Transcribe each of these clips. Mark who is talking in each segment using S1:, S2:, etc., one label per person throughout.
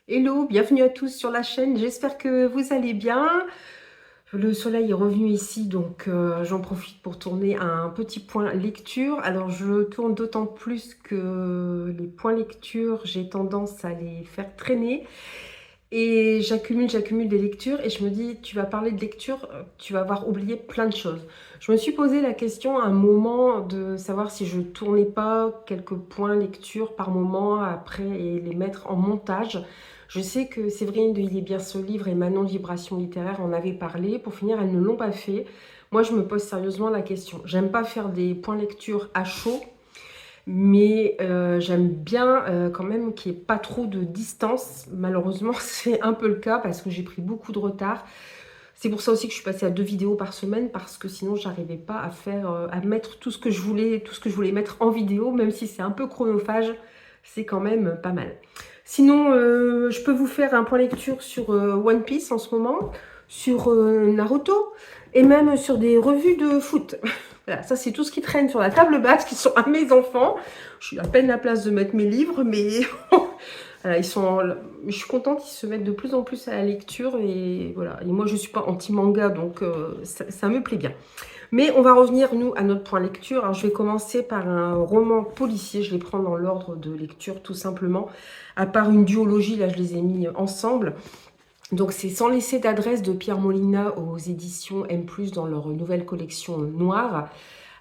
S1: Hello, bienvenue à tous sur la chaîne, j'espère que vous allez bien. Le soleil est revenu ici, donc j'en profite pour tourner un petit point lecture. Alors je tourne d'autant plus que les points lecture, j'ai tendance à les faire traîner. Et j'accumule des lectures et je me dis, tu vas parler de lecture, tu vas avoir oublié plein de choses. Je me suis posé la question à un moment de savoir si je tournais pas quelques points lecture par moment après et les mettre en montage. Je sais que Séverine de Il est bien ce livre et Manon Vibration littéraire en avaient parlé. Pour finir, elles ne l'ont pas fait. Moi, je me pose sérieusement la question. J'aime pas faire des points lecture à chaud. Mais j'aime bien quand même qu'il n'y ait pas trop de distance. Malheureusement, c'est un peu le cas parce que j'ai pris beaucoup de retard. C'est pour ça aussi que je suis passée à 2 vidéos par semaine parce que sinon, j'arrivais pas à faire, à mettre tout ce que je voulais mettre en vidéo, même si c'est un peu chronophage, c'est quand même pas mal. Sinon, je peux vous faire un point lecture sur One Piece en ce moment, sur Naruto et même sur des revues de foot. Voilà, ça c'est tout ce qui traîne sur la table basse, qui sont à mes enfants. Je suis à peine à la place de mettre mes livres, mais voilà, je suis contente qu'ils se mettent de plus en plus à la lecture. Et voilà, et moi je ne suis pas anti-manga, donc ça me plaît bien. Mais on va revenir, nous, à notre point lecture. Alors je vais commencer par un roman policier, je les prends dans l'ordre de lecture tout simplement. À part une duologie, là je les ai mis ensemble. Donc c'est Sans laisser d'adresse de Pierre Molina aux éditions M+, dans leur nouvelle collection noire.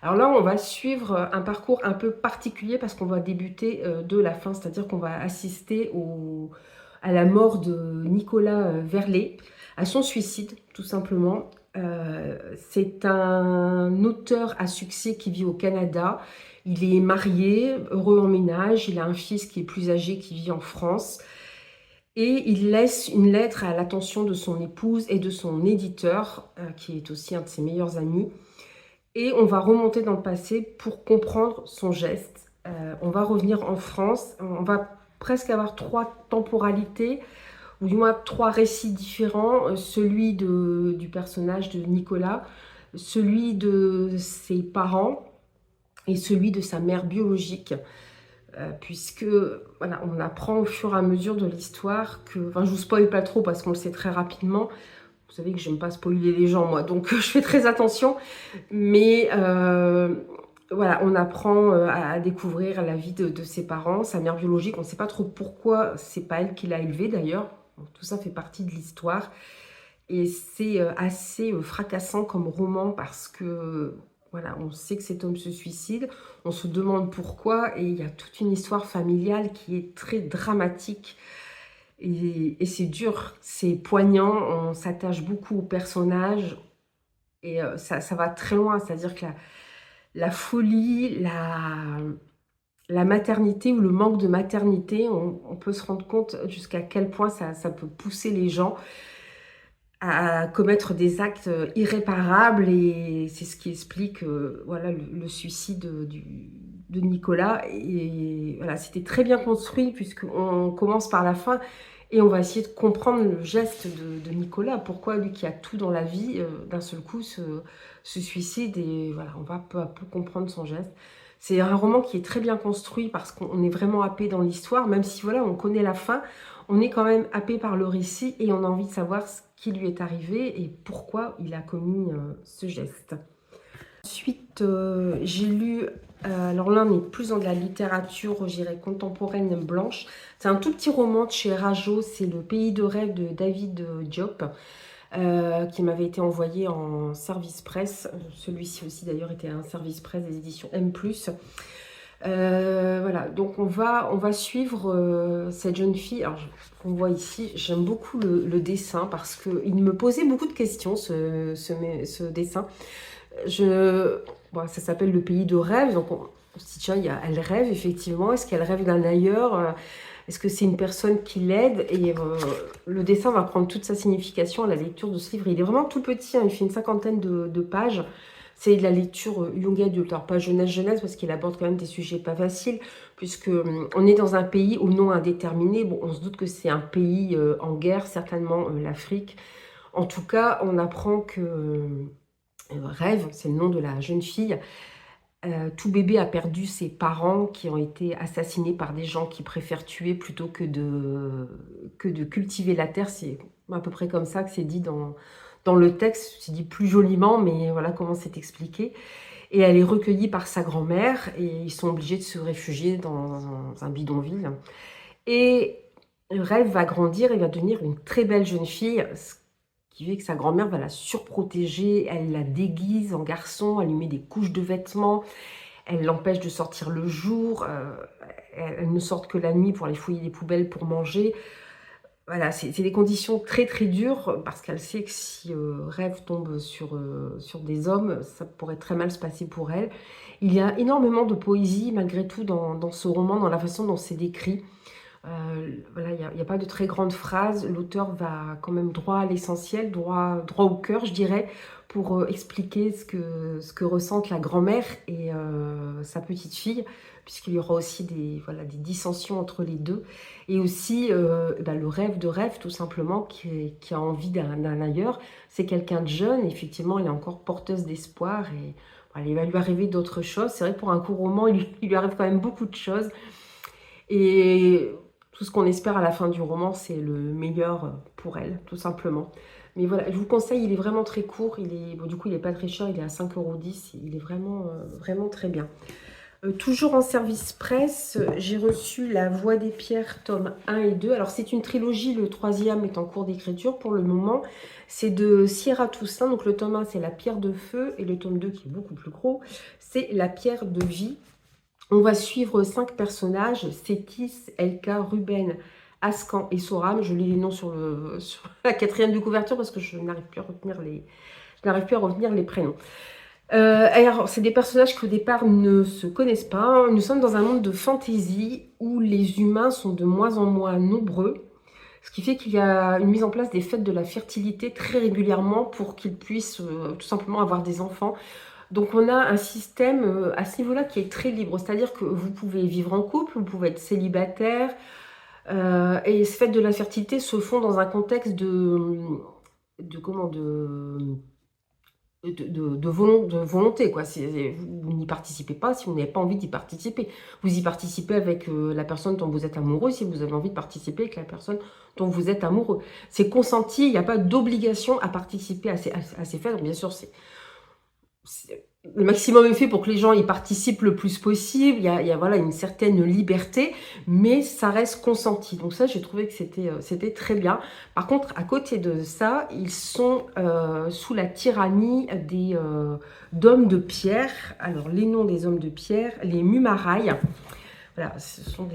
S1: Alors là, on va suivre un parcours un peu particulier parce qu'on va débuter de la fin, c'est-à-dire qu'on va assister à la mort de Nicolas Verlet, à son suicide tout simplement. C'est un auteur à succès qui vit au Canada. Il est marié, heureux en ménage, il a un fils qui est plus âgé qui vit en France. Et il laisse une lettre à l'attention de son épouse et de son éditeur, qui est aussi un de ses meilleurs amis. Et on va remonter dans le passé pour comprendre son geste. On va revenir en France. On va presque avoir 3 temporalités, ou du moins 3 récits différents. Celui du personnage de Nicolas, celui de ses parents et celui de sa mère biologique. Puisque voilà, on apprend au fur et à mesure de l'histoire que, enfin je vous spoil pas trop parce qu'on le sait très rapidement, vous savez que j'aime pas spoiler les gens moi, donc je fais très attention, mais voilà, on apprend à découvrir la vie de ses parents, sa mère biologique, on ne sait pas trop pourquoi, c'est pas elle qui l'a élevée d'ailleurs, tout ça fait partie de l'histoire. Et c'est assez fracassant comme roman parce que voilà, on sait que cet homme se suicide, on se demande pourquoi et il y a toute une histoire familiale qui est très dramatique et c'est dur, c'est poignant, on s'attache beaucoup au personnage et ça va très loin, c'est-à-dire que la folie, la maternité ou le manque de maternité, on peut se rendre compte jusqu'à quel point ça peut pousser les gens à commettre des actes irréparables et c'est ce qui explique voilà, le suicide de Nicolas. Et voilà, c'était très bien construit puisqu'on commence par la fin et on va essayer de comprendre le geste de Nicolas. Pourquoi lui qui a tout dans la vie, d'un seul coup se suicide et voilà, on va peu à peu comprendre son geste. C'est un roman qui est très bien construit parce qu'on est vraiment happé dans l'histoire, même si voilà, on connaît la fin, on est quand même happé par le récit et on a envie de savoir ce qui lui est arrivé et pourquoi il a commis ce geste. Ensuite, j'ai lu, alors là on est plus dans de la littérature, je dirais contemporaine blanche. C'est un tout petit roman de chez Rajo, c'est Le pays de rêve de David Diop, qui m'avait été envoyé en service presse. Celui-ci aussi d'ailleurs était un service presse des éditions M+. Voilà, donc on va suivre cette jeune fille. Alors, on voit ici, j'aime beaucoup le dessin parce qu'il me posait beaucoup de questions, ce dessin. Bon, ça s'appelle Le pays de rêve, donc on se dit, tiens, elle rêve effectivement. Est-ce qu'elle rêve d'un ailleurs? Est-ce que c'est une personne qui l'aide? Et le dessin va prendre toute sa signification à la lecture de ce livre. Il est vraiment tout petit, hein, il fait une 50aine de pages. C'est de la lecture young adulte, alors pas jeunesse parce qu'il aborde quand même des sujets pas faciles, puisque on est dans un pays au nom indéterminé. Bon, on se doute que c'est un pays en guerre, certainement l'Afrique. En tout cas, on apprend que Rêve, c'est le nom de la jeune fille, tout bébé a perdu ses parents qui ont été assassinés par des gens qui préfèrent tuer plutôt que de cultiver la terre. C'est à peu près comme ça que c'est dit dans le texte. C'est dit plus joliment, mais voilà comment c'est expliqué. Et elle est recueillie par sa grand-mère et ils sont obligés de se réfugier dans un bidonville. Et Rêve va grandir et va devenir une très belle jeune fille, ce qui fait que sa grand-mère va la surprotéger, elle la déguise en garçon, elle lui met des couches de vêtements, elle l'empêche de sortir le jour, elle ne sort que la nuit pour aller fouiller les poubelles pour manger. Voilà, c'est des conditions très très dures parce qu'elle sait que si Rêve tombe sur des hommes, ça pourrait très mal se passer pour elle. Il y a énormément de poésie malgré tout dans ce roman, dans la façon dont c'est décrit. Voilà, il y a pas de très grandes phrases. L'auteur va quand même droit à l'essentiel, droit au cœur, je dirais, pour expliquer ce que ressentent la grand-mère et sa petite fille, puisqu'il y aura aussi voilà, des dissensions entre les deux. Et aussi le rêve de Rêve, tout simplement, qui a envie d'un ailleurs. C'est quelqu'un de jeune, effectivement, elle est encore porteuse d'espoir et voilà, il va lui arriver d'autres choses. C'est vrai que pour un court roman, il lui arrive quand même beaucoup de choses. Et tout ce qu'on espère à la fin du roman, c'est le meilleur pour elle, tout simplement. Mais voilà, je vous conseille, il est vraiment très court. Bon, du coup, il n'est pas très cher, il est à 5,10 €. Il est vraiment, vraiment très bien. Toujours en service presse, j'ai reçu La Voix des Pierres, tome 1 et 2. Alors, c'est une trilogie, le troisième est en cours d'écriture pour le moment. C'est de Sierra Toussaint. Donc, le tome 1, c'est La Pierre de Feu. Et le tome 2, qui est beaucoup plus gros, c'est La Pierre de Vie. On va suivre 5 personnages, Sétis, Elka, Ruben, Ascan et Soram. Je lis les noms sur la quatrième de couverture parce que je n'arrive plus à retenir les prénoms. Alors, c'est des personnages qui au départ ne se connaissent pas. Nous sommes dans un monde de fantaisie où les humains sont de moins en moins nombreux, ce qui fait qu'il y a une mise en place des fêtes de la fertilité très régulièrement pour qu'ils puissent tout simplement avoir des enfants. Donc on a un système à ce niveau-là qui est très libre, c'est-à-dire que vous pouvez vivre en couple, vous pouvez être célibataire, et ces fêtes de la fertilité se font dans un contexte de volonté, quoi. Vous n'y participez pas si vous n'avez pas envie d'y participer. Vous y participez avec la personne dont vous êtes amoureux, si vous avez envie de participer avec la personne dont vous êtes amoureux. C'est consenti, il n'y a pas d'obligation à participer à ces fêtes. Donc, bien sûr, le maximum est fait pour que les gens y participent le plus possible. Il y a voilà, une certaine liberté, mais ça reste consenti. Donc ça, j'ai trouvé que c'était très bien. Par contre, à côté de ça, ils sont sous la tyrannie d'hommes de pierre. Alors, les noms des hommes de pierre, les Mumaraï. Voilà,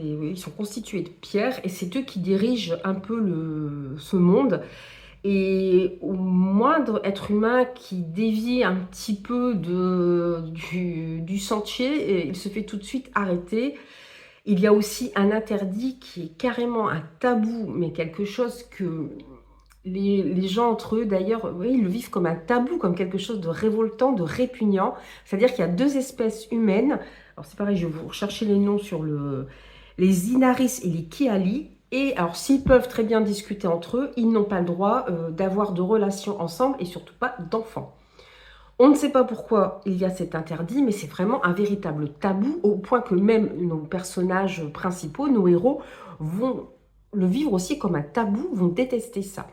S1: ils sont constitués de pierre et c'est eux qui dirigent un peu ce monde. Et au moindre être humain qui dévie un petit peu du sentier, il se fait tout de suite arrêter. Il y a aussi un interdit qui est carrément un tabou, mais quelque chose que les gens entre eux, d'ailleurs, oui, ils le vivent comme un tabou, comme quelque chose de révoltant, de répugnant. C'est-à-dire qu'il y a 2 espèces humaines. Alors c'est pareil, je vais vous rechercher les noms sur les Inaris et les Kiali. Et alors, s'ils peuvent très bien discuter entre eux, ils n'ont pas le droit d'avoir de relations ensemble et surtout pas d'enfants. On ne sait pas pourquoi il y a cet interdit, mais c'est vraiment un véritable tabou, au point que même nos personnages principaux, nos héros, vont le vivre aussi comme un tabou, vont détester ça.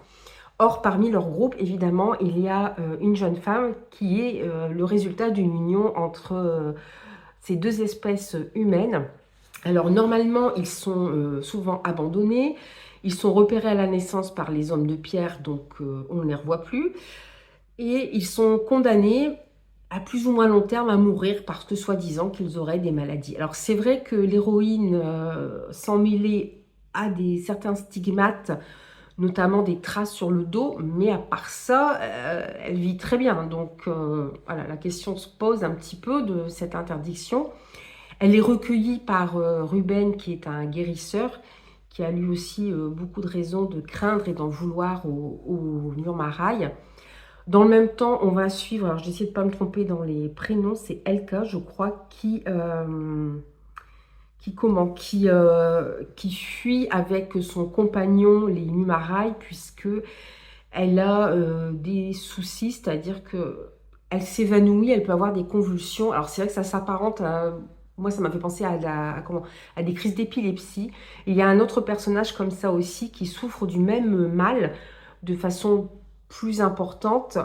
S1: Or, parmi leur groupe, évidemment, il y a une jeune femme qui est le résultat d'une union entre ces 2 espèces humaines. Alors normalement, ils sont souvent abandonnés, ils sont repérés à la naissance par les hommes de pierre, donc on ne les revoit plus, et ils sont condamnés à plus ou moins long terme à mourir parce que soi-disant qu'ils auraient des maladies. Alors c'est vrai que l'héroïne, sans mêler, a certains stigmates, notamment des traces sur le dos, mais à part ça, elle vit très bien. Donc voilà, la question se pose un petit peu de cette interdiction. Elle est recueillie par Ruben, qui est un guérisseur, qui a lui aussi beaucoup de raisons de craindre et d'en vouloir au Murmaraï. Dans le même temps, on va suivre, alors j'essaie de ne pas me tromper dans les prénoms, c'est Elka, je crois, qui fuit avec son compagnon, les Mumaraï, puisque elle a des soucis, c'est-à-dire que elle s'évanouit, elle peut avoir des convulsions. Alors c'est vrai que ça s'apparente à... Moi, ça m'a fait penser à des crises d'épilepsie. Il y a un autre personnage comme ça aussi qui souffre du même mal de façon plus importante.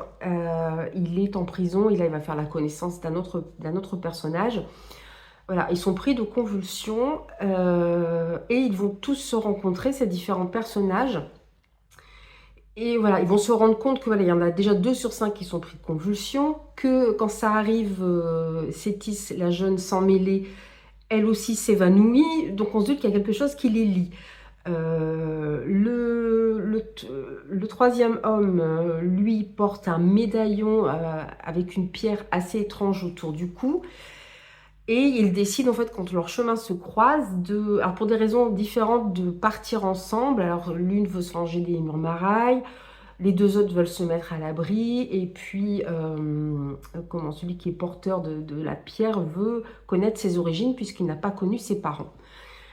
S1: Il est en prison et là, il va faire la connaissance d'un autre personnage. Voilà, ils sont pris de convulsions et ils vont tous se rencontrer, ces différents personnages. Et voilà, ils vont se rendre compte que voilà, il y en a déjà 2 sur 5 qui sont pris de convulsions, que quand ça arrive, Cétis, la jeune sans mêlée, elle aussi s'évanouit. Donc on se doute qu'il y a quelque chose qui les lie. Le troisième homme, lui, porte un médaillon avec une pierre assez étrange autour du cou. Et ils décident, en fait, quand leurs chemins se croisent, alors pour des raisons différentes, de partir ensemble. Alors, l'une veut se ranger des murailles, les 2 autres veulent se mettre à l'abri, et puis, celui qui est porteur de la pierre veut connaître ses origines, puisqu'il n'a pas connu ses parents.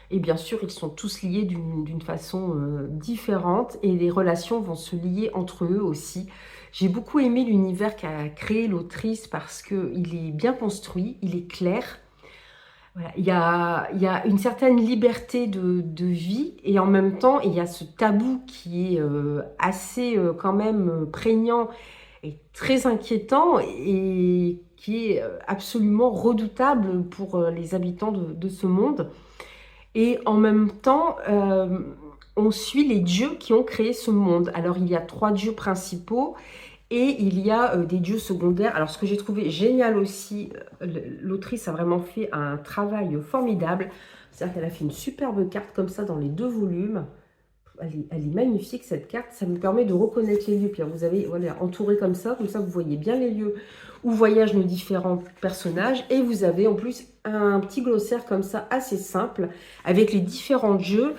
S1: Et bien sûr, ils sont tous liés d'une façon différente, et les relations vont se lier entre eux aussi. J'ai beaucoup aimé l'univers qu'a créé l'autrice, parce qu'il est bien construit, il est clair. Voilà, il y a une certaine liberté de vie et en même temps, il y a ce tabou qui est assez quand même prégnant et très inquiétant et qui est absolument redoutable pour les habitants de ce monde. Et en même temps, on suit les dieux qui ont créé ce monde. Alors, il y a 3 dieux principaux et il y a des dieux secondaires. Alors, ce que j'ai trouvé génial aussi, l'autrice a vraiment fait un travail formidable. C'est-à-dire qu'elle a fait une superbe carte comme ça dans les 2 volumes. Elle est magnifique, cette carte. Ça me permet de reconnaître les lieux. Puis vous avez voilà, entouré comme ça vous voyez bien les lieux où voyagent nos différents personnages. Et vous avez en plus un petit glossaire comme ça, assez simple, avec les différents dieux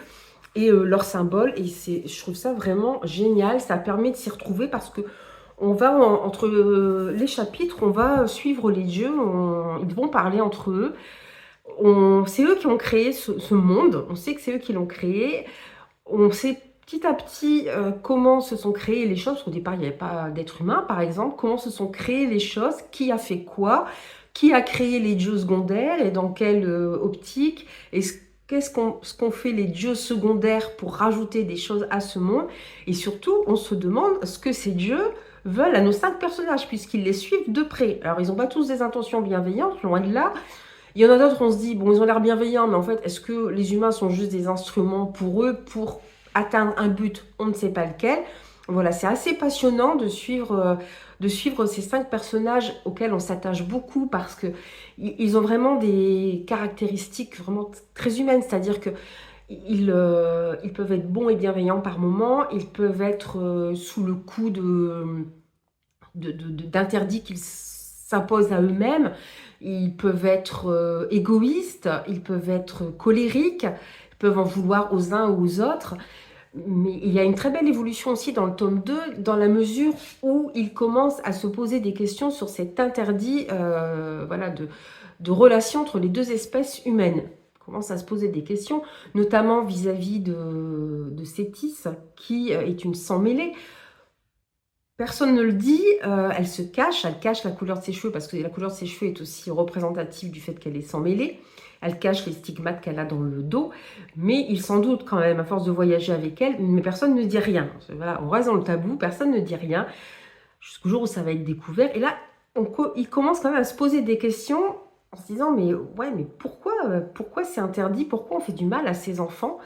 S1: et leurs symboles. Et je trouve ça vraiment génial. Ça permet de s'y retrouver parce que on va, entre les chapitres, on va suivre les dieux, ils vont parler entre eux. C'est eux qui ont créé ce monde, on sait que c'est eux qui l'ont créé. On sait petit à petit comment se sont créées les choses, parce qu'au départ, il n'y avait pas d'être humain, par exemple. Comment se sont créées les choses, qui a fait quoi, qui a créé les dieux secondaires et dans quelle optique, et ce qu'ont fait les dieux secondaires pour rajouter des choses à ce monde. Et surtout, on se demande ce que ces dieux veulent à nos 5 personnages, puisqu'ils les suivent de près. Alors, ils n'ont pas tous des intentions bienveillantes, loin de là. Il y en a d'autres, on se dit, bon, ils ont l'air bienveillants, mais en fait, est-ce que les humains sont juste des instruments pour eux, pour atteindre un but, on ne sait pas lequel. Voilà, c'est assez passionnant de suivre ces 5 personnages auxquels on s'attache beaucoup parce que ils ont vraiment des caractéristiques vraiment très humaines, c'est-à-dire que ils peuvent être bons et bienveillants par moments, ils peuvent être sous le coup d'interdits qu'ils s'imposent à eux-mêmes, ils peuvent être égoïstes, ils peuvent être colériques, ils peuvent en vouloir aux uns ou aux autres. Mais il y a une très belle évolution aussi dans le tome 2, dans la mesure où il commence à se poser des questions sur cet interdit voilà, de relation entre les 2 espèces humaines. Il commence à se poser des questions, notamment vis-à-vis de Cétis, qui est une sans-mêlée. Personne ne le dit, elle cache la couleur de ses cheveux, parce que la couleur de ses cheveux est aussi représentative du fait qu'elle est sans mêlée. Elle cache les stigmates qu'elle a dans le dos, mais il s'en doute quand même, à force de voyager avec elle, mais personne ne dit rien. Voilà, on reste dans le tabou, personne ne dit rien, jusqu'au jour où ça va être découvert. Et là, il commence quand même à se poser des questions, en se disant, mais ouais, mais pourquoi c'est interdit? Pourquoi on fait du mal à ces enfants?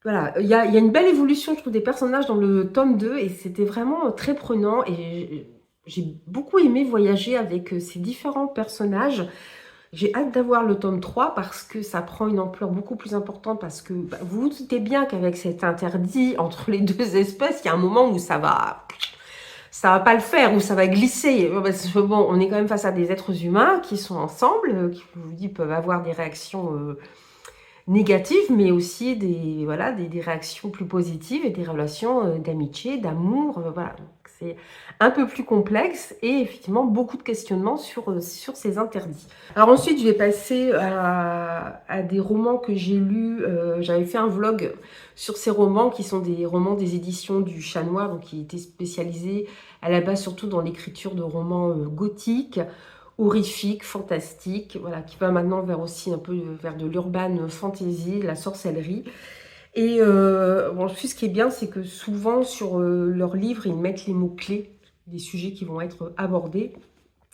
S1: Voilà, il y a une belle évolution, je trouve, des personnages dans le tome 2 et c'était vraiment très prenant et j'ai beaucoup aimé voyager avec ces différents personnages. J'ai hâte d'avoir le tome 3 parce que ça prend une ampleur beaucoup plus importante parce que vous vous doutez bien qu'avec cet interdit entre les 2 espèces, il y a un moment où ça va pas le faire, où ça va glisser. Parce que bon, on est quand même face à des êtres humains qui sont ensemble, qui, je vous dis, peuvent avoir des réactions négatives, mais aussi des réactions plus positives et des relations d'amitié, d'amour. Voilà. c'est un peu plus complexe et effectivement beaucoup de questionnements sur ces interdits. Alors ensuite, je vais passer à des romans que j'ai lus. J'avais fait un vlog sur ces romans qui sont des romans des éditions du Chat Noir, donc qui étaient spécialisés à la base surtout dans l'écriture de romans gothiques, horrifiques, fantastiques, voilà, qui va maintenant vers aussi un peu vers de l'urban fantasy, la sorcellerie. Et bon, ce qui est bien, c'est que souvent sur leurs livres, ils mettent les mots-clés, des sujets qui vont être abordés.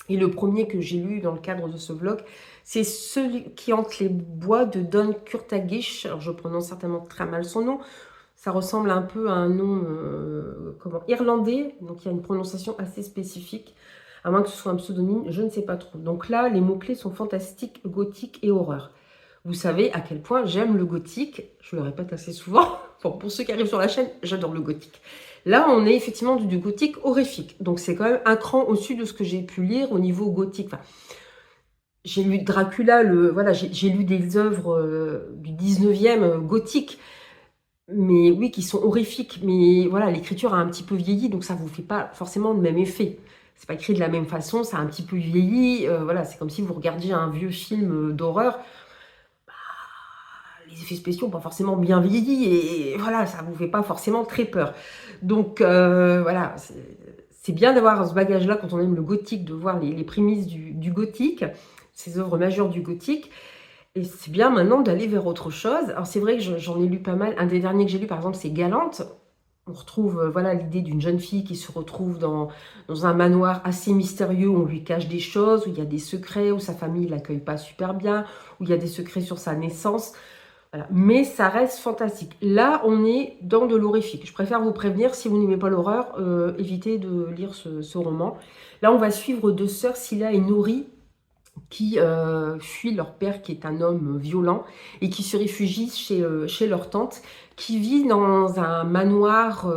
S1: Et le premier que j'ai lu dans le cadre de ce vlog, c'est Celui qui hante les bois de Don Kurtagish. Alors je prononce certainement très mal son nom. Ça ressemble un peu à un nom irlandais, donc il y a une prononciation assez spécifique. À moins que ce soit un pseudonyme, je ne sais pas trop. Donc là, les mots-clés sont fantastique, gothique et horreur. Vous savez à quel point j'aime le gothique. Je le répète assez souvent. Bon, pour ceux qui arrivent sur la chaîne, j'adore le gothique. Là, on est effectivement du gothique horrifique. Donc, c'est quand même un cran au-dessus de ce que j'ai pu lire au niveau gothique. Enfin, j'ai lu Dracula, voilà, j'ai lu des œuvres du 19e gothique, mais oui, qui sont horrifiques. Mais voilà, l'écriture a un petit peu vieilli, donc ça ne vous fait pas forcément le même effet. C'est pas écrit de la même façon, ça a un petit peu vieilli. Voilà, c'est comme si vous regardiez un vieux film d'horreur. Les effets spéciaux n'ont pas forcément bien vieilli et voilà, ça ne vous fait pas forcément très peur. Donc voilà, c'est bien d'avoir ce bagage-là quand on aime le gothique, de voir les prémices du gothique, ces œuvres majeures du gothique. Et c'est bien maintenant d'aller vers autre chose. Alors c'est vrai que j'en ai lu pas mal. Un des derniers que j'ai lu, par exemple, c'est Galante. On retrouve voilà l'idée d'une jeune fille qui se retrouve dans un manoir assez mystérieux où on lui cache des choses, où il y a des secrets, où sa famille ne l'accueille pas super bien, où il y a des secrets sur sa naissance. Voilà. Mais ça reste fantastique. Là, on est dans de l'horrifique. Je préfère vous prévenir, si vous n'aimez pas l'horreur, évitez de lire ce roman. Là, on va suivre deux sœurs, Scylla et Nori, qui fuient leur père, qui est un homme violent, et qui se réfugient chez leur tante, qui vit dans un manoir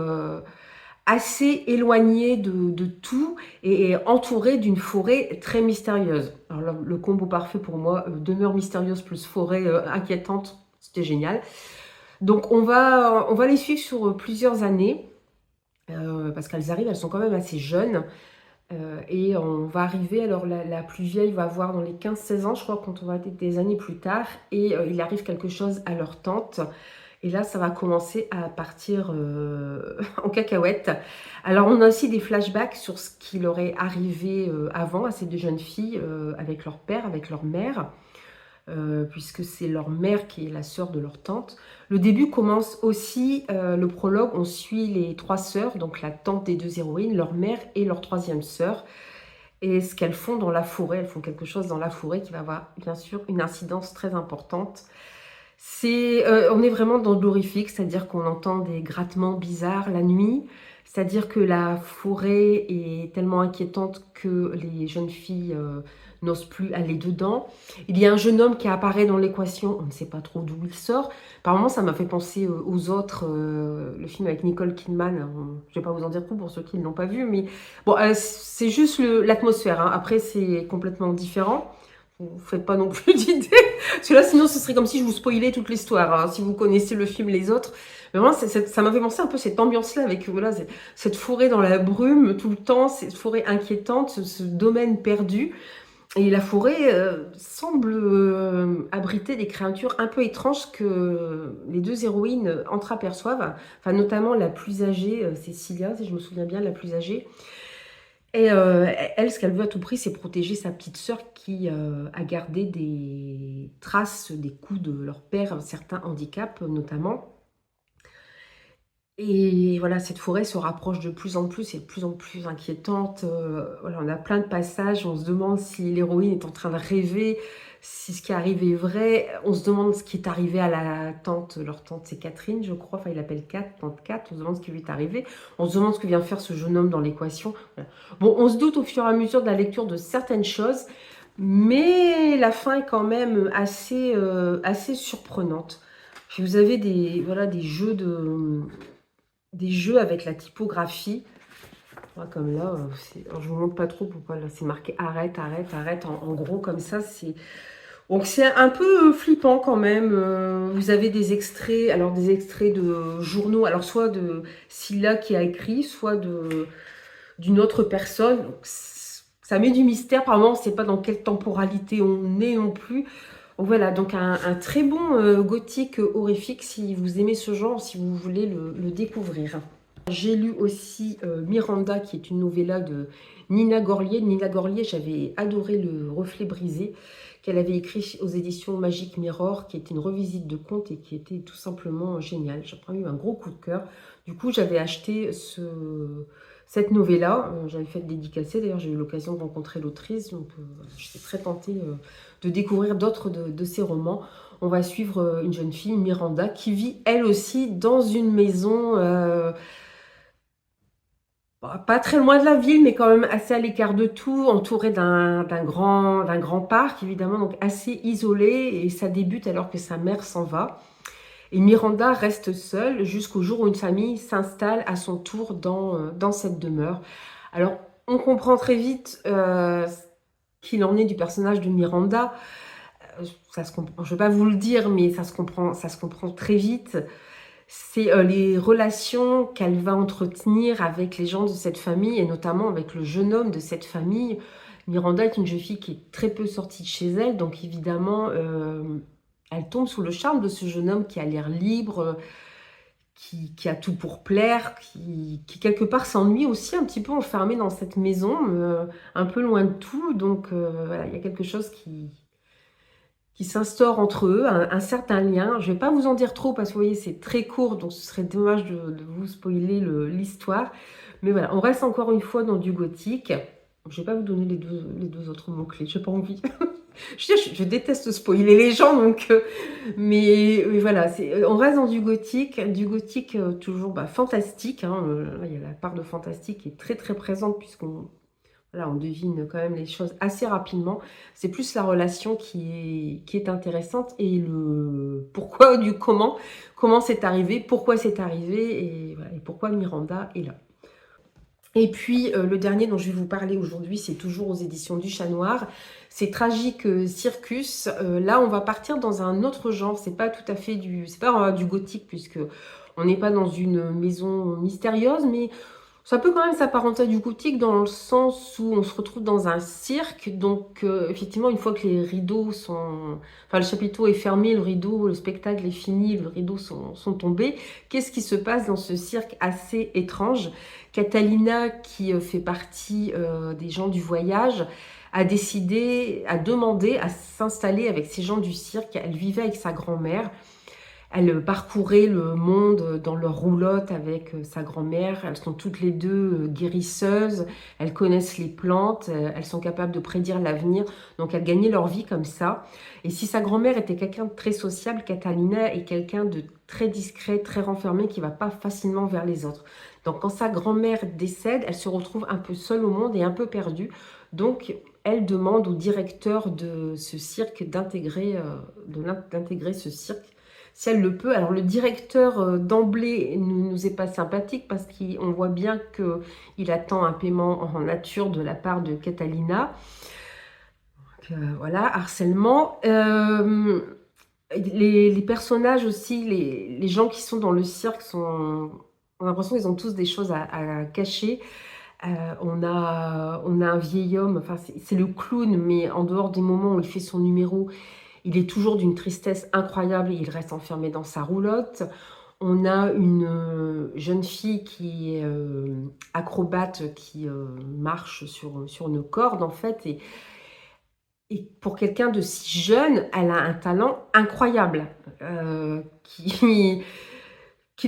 S1: assez éloigné de tout et entouré d'une forêt très mystérieuse. Alors le combo parfait pour moi, demeure mystérieuse plus forêt inquiétante, c'était génial. Donc on va les suivre sur plusieurs années, parce qu'elles arrivent, elles sont quand même assez jeunes. Et on va arriver, alors la plus vieille va avoir dans les 15-16 ans, je crois, quand on va être des années plus tard. Et il arrive quelque chose à leur tante. Et là, ça va commencer à partir en cacahuète. Alors, on a aussi des flashbacks sur ce qui leur est arrivé avant à ces deux jeunes filles, avec leur père, avec leur mère. Puisque c'est leur mère qui est la sœur de leur tante. Le début commence aussi, le prologue, on suit les trois sœurs, donc la tante des deux héroïnes, leur mère et leur troisième sœur, et ce qu'elles font dans la forêt. Elles font quelque chose dans la forêt qui va avoir bien sûr une incidence très importante. On est vraiment dans de l'horrifique, c'est-à-dire qu'on entend des grattements bizarres la nuit, c'est-à-dire que la forêt est tellement inquiétante que les jeunes filles n'osent plus aller dedans. Il y a un jeune homme qui apparaît dans l'équation, on ne sait pas trop d'où il sort. Par moments, ça m'a fait penser aux autres, le film avec Nicole Kidman. Je ne vais pas vous en dire trop pour ceux qui ne l'ont pas vu, mais bon, c'est juste l'atmosphère, hein. Après, c'est complètement différent. Vous ne faites pas non plus d'idées. Parce que là, sinon, ce serait comme si je vous spoilais toute l'histoire, hein, si vous connaissez le film Les Autres. Mais vraiment, ça m'avait pensé un peu cette ambiance-là, avec voilà, cette forêt dans la brume tout le temps, cette forêt inquiétante, ce domaine perdu. Et la forêt semble abriter des créatures un peu étranges que les deux héroïnes entreaperçoivent. Enfin, notamment la plus âgée, Cécilia, si je me souviens bien, la plus âgée. Et elle, ce qu'elle veut à tout prix, c'est protéger sa petite sœur qui a gardé des traces des coups de leur père, certains handicaps notamment. Et voilà, cette forêt se rapproche de plus en plus et de plus en plus inquiétante. Voilà, on a plein de passages, on se demande si l'héroïne est en train de rêver, si ce qui arrive est vrai. On se demande ce qui est arrivé à la tante, leur tante c'est Catherine, je crois, enfin il l'appelle Kat, tante Kat. On se demande ce qui lui est arrivé, on se demande ce que vient faire ce jeune homme dans l'équation. Voilà. Bon, on se doute au fur et à mesure de la lecture de certaines choses, mais la fin est quand même assez surprenante. Puis vous avez voilà, des jeux avec la typographie. Ouais, comme là, alors je vous montre pas trop pourquoi là c'est marqué arrête, arrête, arrête en gros comme ça. Donc c'est un peu flippant quand même. Vous avez des extraits, alors des extraits de journaux, alors soit de Scylla qui a écrit, soit d'une autre personne. Donc, ça met du mystère, par moment on ne sait pas dans quelle temporalité on est non plus. Donc voilà, donc un très bon gothique horrifique si vous aimez ce genre, si vous voulez le découvrir. J'ai lu aussi Miranda, qui est une novella de Nina Gorlier. Nina Gorlier, j'avais adoré Le Reflet brisé, qu'elle avait écrit aux éditions Magic Mirror, qui était une revisite de contes et qui était tout simplement géniale. J'ai vraiment eu un gros coup de cœur. Du coup, j'avais acheté cette novella. J'avais fait le dédicacé, d'ailleurs j'ai eu l'occasion de rencontrer l'autrice, donc j'étais très tentée de découvrir d'autres de ses romans. On va suivre une jeune fille, Miranda, qui vit elle aussi dans une maison pas très loin de la ville, mais quand même assez à l'écart de tout, entourée d'un grand parc, évidemment, donc assez isolé, et ça débute alors que sa mère s'en va. Et Miranda reste seule jusqu'au jour où une famille s'installe à son tour dans cette demeure. Alors, on comprend très vite qu'il en est du personnage de Miranda. Ça se comprend, je ne vais pas vous le dire, mais ça se comprend très vite. C'est les relations qu'elle va entretenir avec les gens de cette famille, et notamment avec le jeune homme de cette famille. Miranda est une jeune fille qui est très peu sortie de chez elle, donc évidemment, elle tombe sous le charme de ce jeune homme qui a l'air libre, qui a tout pour plaire, qui quelque part s'ennuie aussi un petit peu enfermé dans cette maison, un peu loin de tout. Donc voilà, il y a quelque chose qui s'instaure entre eux, un certain lien. Je ne vais pas vous en dire trop parce que vous voyez, c'est très court, donc ce serait dommage de vous spoiler l'histoire. Mais voilà, on reste encore une fois dans du gothique. Je ne vais pas vous donner les deux autres mots-clés, j'ai pas envie. je déteste spoiler les gens, donc, mais voilà, on reste dans du gothique toujours fantastique. Hein, là, il y a la part de fantastique qui est très très présente, puisqu'on là, on devine quand même les choses assez rapidement. C'est plus la relation qui est intéressante, et le pourquoi du comment c'est arrivé, pourquoi c'est arrivé, et, voilà, et pourquoi Miranda est là. Et puis, le dernier dont je vais vous parler aujourd'hui, c'est toujours aux éditions du Chat Noir. C'est Tragique Circus. Là, on va partir dans un autre genre. C'est pas tout à fait c'est pas du gothique, puisque on n'est pas dans une maison mystérieuse, mais ça peut quand même s'apparenter à du gothique dans le sens où on se retrouve dans un cirque. Donc, effectivement, une fois que les rideaux sont... Enfin, le chapiteau est fermé, le rideau, le spectacle est fini, les rideaux sont tombés. Qu'est-ce qui se passe dans ce cirque assez étrange? Catalina, qui fait partie des gens du voyage, a demandé à s'installer avec ces gens du cirque. Elle vivait avec sa grand-mère. Elle parcourait le monde dans leur roulotte avec sa grand-mère. Elles sont toutes les deux guérisseuses. Elles connaissent les plantes. Elles sont capables de prédire l'avenir. Donc, elles gagnaient leur vie comme ça. Et si sa grand-mère était quelqu'un de très sociable, Catalina est quelqu'un de très discret, très renfermé, qui ne va pas facilement vers les autres. Donc, quand sa grand-mère décède, elle se retrouve un peu seule au monde et un peu perdue. Donc, elle demande au directeur de ce cirque d'intégrer ce cirque, si elle le peut. Alors, le directeur d'emblée ne nous est pas sympathique, parce qu'on voit bien qu'il attend un paiement en nature de la part de Catalina. Donc, voilà, harcèlement. Les personnages aussi, les gens qui sont dans le cirque, on a l'impression qu'ils ont tous des choses à cacher. On a un vieil homme, enfin c'est le clown, mais en dehors des moments où il fait son numéro, il est toujours d'une tristesse incroyable et il reste enfermé dans sa roulotte. On a une jeune fille qui est acrobate, qui marche sur une corde en fait. Et pour quelqu'un de si jeune, elle a un talent incroyable qui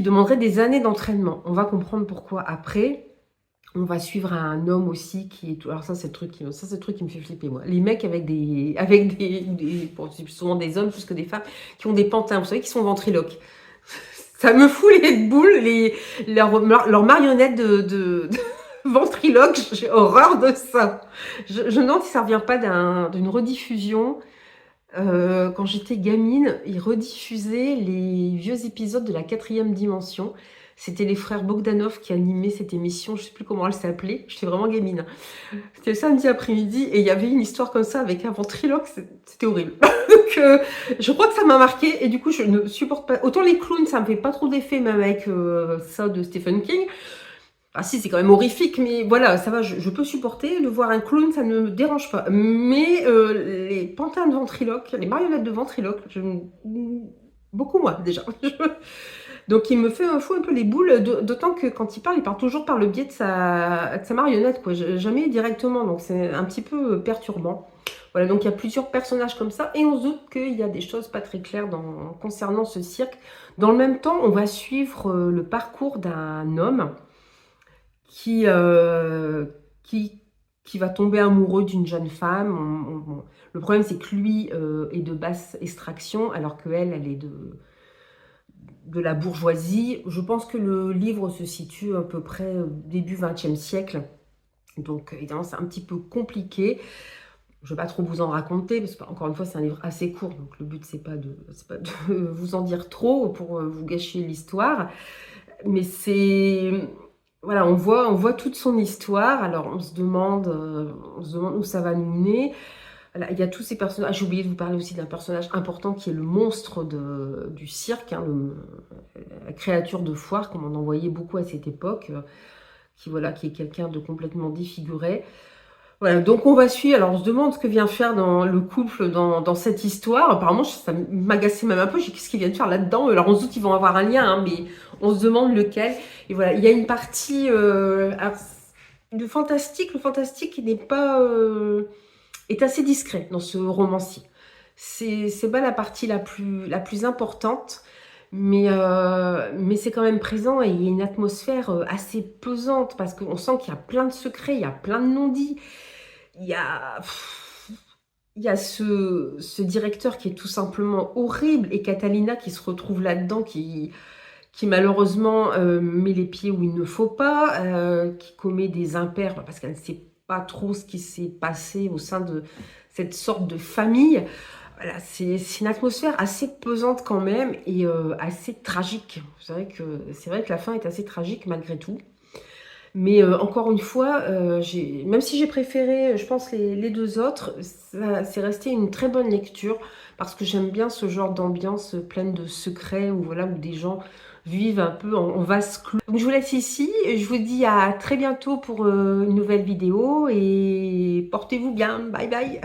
S1: demanderait des années d'entraînement. On va comprendre pourquoi après. On va suivre un homme aussi qui est... Alors ça, c'est le truc qui me fait flipper, moi. Les mecs avec bon, c'est souvent des hommes plus que des femmes, qui ont des pantins, vous savez, qui sont ventriloques. Ça me fout les boules, leurs marionnettes de ventriloques. J'ai horreur de ça. Je me demande si ça ne revient pas d'une rediffusion. Quand j'étais gamine, ils rediffusaient les vieux épisodes de la 4e dimension. C'était les frères Bogdanov qui animaient cette émission, je ne sais plus comment elle s'appelait, j'étais vraiment gamine. C'était le samedi après-midi et il y avait une histoire comme ça avec un ventriloque, c'était horrible. Donc je crois que ça m'a marqué, et du coup je ne supporte pas... Autant les clowns, ça me fait pas trop d'effet, même avec ça de Stephen King. Enfin si, c'est quand même horrifique, mais voilà, ça va, je peux supporter. Le voir un clown, ça ne me dérange pas. Mais les pantins de ventriloque, les marionnettes de ventriloque, beaucoup moins déjà. Donc il me fait un fou un peu les boules, d'autant que quand il parle toujours par le biais de sa marionnette, quoi. Jamais directement, donc c'est un petit peu perturbant. Voilà, donc il y a plusieurs personnages comme ça, et on se doute qu'il y a des choses pas très claires concernant ce cirque. Dans le même temps, on va suivre le parcours d'un homme qui, qui va tomber amoureux d'une jeune femme. Le problème, c'est que lui est de basse extraction, alors qu'elle, elle est de la bourgeoisie. Je pense que le livre se situe à peu près début XXe siècle. Donc, évidemment, c'est un petit peu compliqué. Je ne vais pas trop vous en raconter, parce qu'encore une fois, c'est un livre assez court. Donc, le but, c'est pas de vous en dire trop pour vous gâcher l'histoire. Mais c'est... Voilà, on voit toute son histoire. Alors, on se demande où ça va nous mener. Voilà, il y a tous ces personnages. J'ai oublié de vous parler aussi d'un personnage important qui est le monstre du cirque, hein, la créature de foire, comme on en voyait beaucoup à cette époque, qui est quelqu'un de complètement défiguré. Voilà, donc on va suivre. Alors on se demande ce que vient faire le couple dans cette histoire. Apparemment, ça m'agaçait même un peu. J'ai dit, qu'est-ce qu'ils viennent faire là-dedans? Alors on se doute qu'ils vont avoir un lien, hein, mais on se demande lequel. Et voilà, il y a une partie de fantastique. Le fantastique n'est pas... est assez discret dans ce roman-ci. C'est pas la partie la plus importante, mais c'est quand même présent, et il y a une atmosphère assez pesante, parce qu'on sent qu'il y a plein de secrets, il y a plein de non-dits. Il y a ce directeur qui est tout simplement horrible, et Catalina qui se retrouve là-dedans, qui malheureusement met les pieds où il ne faut pas, qui commet des impairs parce qu'elle ne sait pas trop ce qui s'est passé au sein de cette sorte de famille. Voilà, c'est une atmosphère assez pesante quand même, et assez tragique. C'est vrai que la fin est assez tragique malgré tout. Mais encore une fois, même si j'ai préféré, je pense, les deux autres, c'est resté une très bonne lecture, parce que j'aime bien ce genre d'ambiance pleine de secrets, où des gens vivent un peu en vase clos. Donc je vous laisse ici, je vous dis à très bientôt pour une nouvelle vidéo, et portez-vous bien, bye bye.